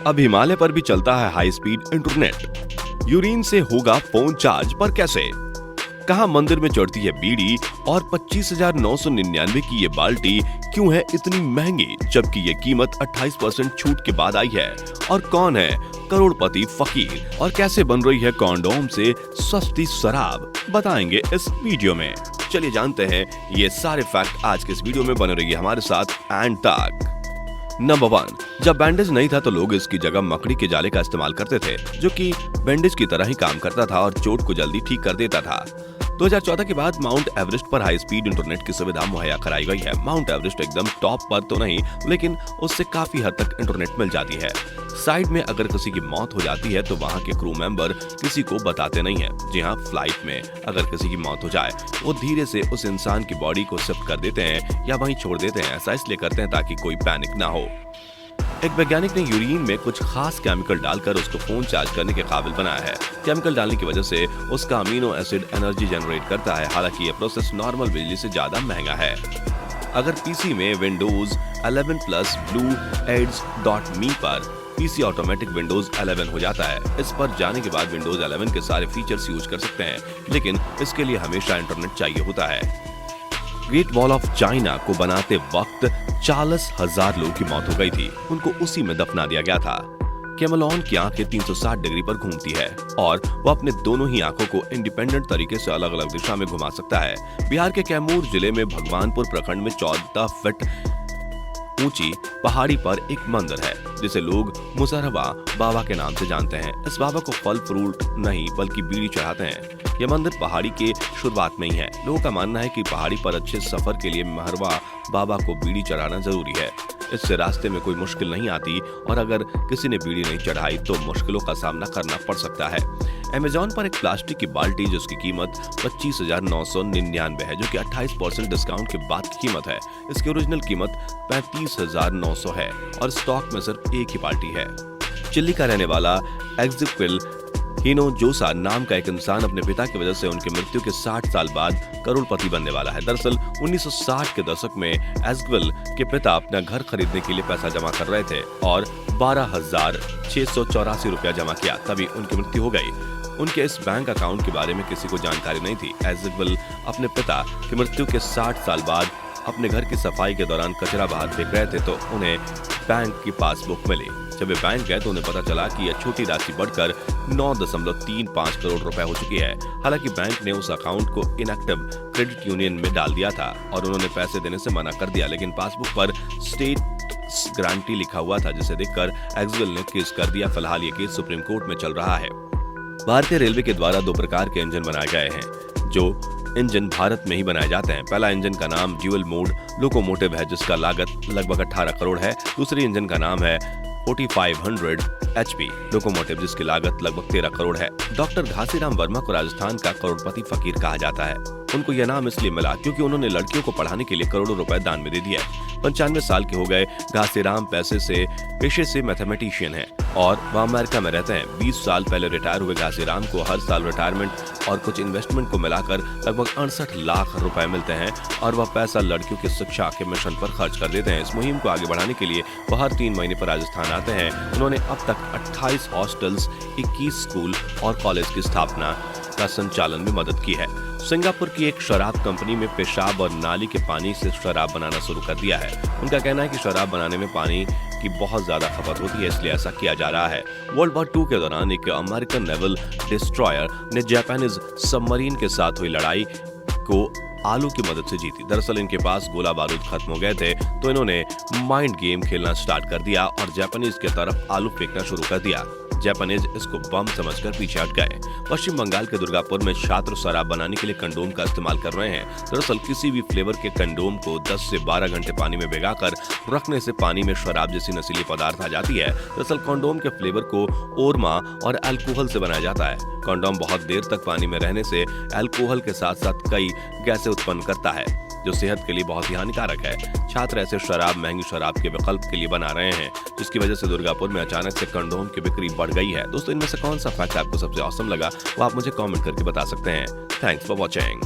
अब हिमालय पर भी चलता है हाई स्पीड इंटरनेट। यूरिन से होगा फोन चार्ज, पर कैसे? कहां मंदिर में चढ़ती है बीड़ी और 25,999 की ये बाल्टी क्यों है इतनी महंगी, जबकि ये कीमत 28% छूट के बाद आई है? और कौन है करोड़पति फकीर, और कैसे बन रही है कॉन्डोम से सस्ती शराब, बताएंगे इस वीडियो में। चलिए जानते हैं ये सारे फैक्ट आज के इस वीडियो में। बने रहिए हमारे साथ एंड तक। नंबर 1, जब बैंडेज नहीं था तो लोग इसकी जगह मकड़ी के जाले का इस्तेमाल करते थे, जो कि बैंडेज की तरह ही काम करता था और चोट को जल्दी ठीक कर देता था। 2014 के बाद माउंट एवरेस्ट पर हाई स्पीड इंटरनेट की सुविधा मुहैया कराई गई है। माउंट एवरेस्ट एकदम टॉप पर तो नहीं, लेकिन उससे काफी हद तक इंटरनेट मिल जाती है। साइड में अगर किसी की मौत हो जाती है तो वहाँ के क्रू मेंबर किसी को बताते नहीं है। जी हाँ, फ्लाइट में अगर किसी की मौत हो जाए, वो धीरे से उस इंसान की बॉडी को शिफ्ट कर देते हैं या वहीं छोड़ देते हैं। ऐसा इसलिए करते हैं ताकि कोई पैनिक ना हो। एक वैज्ञानिक ने यूरिन में कुछ खास केमिकल डालकर उसको फोन चार्ज करने के काबिल बनाया है। केमिकल डालने की वजह से उसका अमीनो एसिड एनर्जी जनरेट करता है। हालांकि यह प्रोसेस नॉर्मल बिजली से ज्यादा महंगा है। अगर पीसी में विंडोज 11 प्लस blue-edge.me पर पीसी ऑटोमेटिक विंडोज 11 हो जाता है। इस पर जाने के बाद विंडोज 11 के सारे फीचर्स यूज कर सकते हैं, लेकिन इसके लिए हमेशा इंटरनेट चाहिए होता है। ग्रेट वॉल ऑफ चाइना को बनाते वक्त 40,000 लोगों की मौत हो गई थी। उनको उसी में दफना दिया गया था। कैमलॉन की आंखें 360 डिग्री पर घूमती है और वो अपने दोनों ही आंखों को इंडिपेंडेंट तरीके से अलग अलग दिशा में घुमा सकता है। बिहार के कैमूर जिले में भगवानपुर प्रखंड में 14 फीट ऊंची पहाड़ी पर एक मंदिर है, जिसे लोग मुसरवा बाबा के नाम से जानते हैं। इस बाबा को फल फ्रूट नहीं बल्कि बीड़ी चढ़ाते हैं। यह मंदिर पहाड़ी के शुरुआत में ही है। लोगों का मानना है कि पहाड़ी पर अच्छे सफर के लिए महरवा बाबा को बीड़ी चढ़ाना जरूरी है। इससे रास्ते में कोई मुश्किल नहीं आती और अगर किसी ने बीड़ी नहीं चढ़ाई तो मुश्किलों का सामना करना पड़ सकता है। अमेज़न पर एक प्लास्टिक की बाल्टी जिसकी कीमत 25,999 है, जो कि 28% डिस्काउंट के बाद की कीमत है। इसकी ओरिजिनल कीमत 35,900 है और स्टॉक में सिर्फ एक ही बाल्टी है। चिल्ली का रहने वाला एग्जिक्विल हिनोजोसा नाम का एक इंसान अपने पिता की वजह से उनकी मृत्यु के 60 साल बाद करोड़पति बनने वाला है। दरअसल 1960 के दशक में एग्जिक्विल के पिता अपना घर खरीदने के लिए पैसा जमा कर रहे थे और 12,684 रुपया जमा किया, तभी उनकी मृत्यु हो गई। उनके इस बैंक अकाउंट के बारे में किसी को जानकारी नहीं थी। एग्जिक्विल अपने पिता की मृत्यु के 60 साल बाद अपने घर की सफाई के दौरान कचरा बाहर फेंक रहे थे तो उन्हें बैंक की पासबुक मिली। जब वे बैंक गए तो उन्हें पता चला कि यह छोटी राशि बढ़कर 9.35 करोड़ रुपए हो चुकी है। हालांकि बैंक ने उस अकाउंट को इनएक्टिव क्रेडिट यूनियन में डाल दिया था और उन्होंने पैसे देने से मना कर दिया, लेकिन पासबुक पर स्टेट गारंटी लिखा हुआ था, जिसे देखकर एग्जिक्विल ने केस कर दिया। फिलहाल ये केस सुप्रीम कोर्ट में चल रहा है। भारतीय रेलवे के द्वारा 2 प्रकार के इंजन बनाए गए हैं, जो इंजन भारत में ही बनाए जाते हैं। पहला इंजन का नाम ड्यूल मोड लोकोमोटिव है, जिसका लागत लगभग 18 करोड़ है। दूसरे इंजन का नाम है 4500 HP लोकोमोटिव, जिसकी लागत लगभग 13 करोड़ है। डॉक्टर घासीराम वर्मा को राजस्थान का करोड़पति फकीर कहा जाता है। उनको यह नाम इसलिए मिला क्योंकि उन्होंने लड़कियों को पढ़ाने के लिए करोड़ों रुपए दान में दे दिए। 95 साल के हो गए घासीराम पेशे से मैथमेटिशियन हैं और वह अमेरिका में रहते हैं। 20 साल पहले रिटायर हुए घासीराम को हर साल रिटायरमेंट और कुछ इन्वेस्टमेंट को मिलाकर लगभग 68 लाख रुपए मिलते हैं और वह पैसा लड़कियों की शिक्षा के मिशन पर खर्च कर देते हैं। इस मुहिम को आगे बढ़ाने के लिए वह हर 3 महीने पर राजस्थान आते हैं। उन्होंने अब तक 28 हॉस्टल्स, 21 स्कूल और कॉलेज की स्थापना का संचालन में मदद की है। सिंगापुर की एक शराब कंपनी में पेशाब और नाली के पानी से शराब बनाना शुरू कर दिया है। उनका कहना है कि शराब बनाने में पानी की बहुत ज्यादा खपत होती है, इसलिए ऐसा किया जा रहा है। वर्ल्ड वॉर 2 के दौरान एक अमेरिकन नेवल डिस्ट्रॉयर ने जापानीज सबमरीन के साथ हुई लड़ाई को आलू की मदद से जीती। दरअसल इनके पास गोला बारूद खत्म हो गए थे तो इन्होंने माइंड गेम खेलना स्टार्ट कर दिया और जापानीज की तरफ आलू फेंकना शुरू कर दिया। जापानीज इसको बम समझकर पीछे हट गए। पश्चिम बंगाल के दुर्गापुर में छात्र शराब बनाने के लिए कंडोम का इस्तेमाल कर रहे हैं। दरअसल किसी भी फ्लेवर के कंडोम को 10 से 12 घंटे पानी में भिगाकर रखने से पानी में शराब जैसी नशीली पदार्थ आ जाती है। दरअसल कंडोम के फ्लेवर को ओरमा और अल्कोहल से बनाया जाता है। कंडोम बहुत देर तक पानी में रहने से अल्कोहल के साथ साथ कई गैसें उत्पन्न करता है, जो सेहत के लिए बहुत ही हानिकारक है। छात्र ऐसे शराब महंगी शराब के विकल्प के लिए बना रहे हैं, जिसकी वजह से दुर्गापुर में अचानक से कंडोम की बिक्री बढ़ गई है। दोस्तों, इनमें से कौन सा फैक्ट आपको सबसे ऑसम लगा वो आप मुझे कमेंट करके बता सकते हैं। Thanks for watching.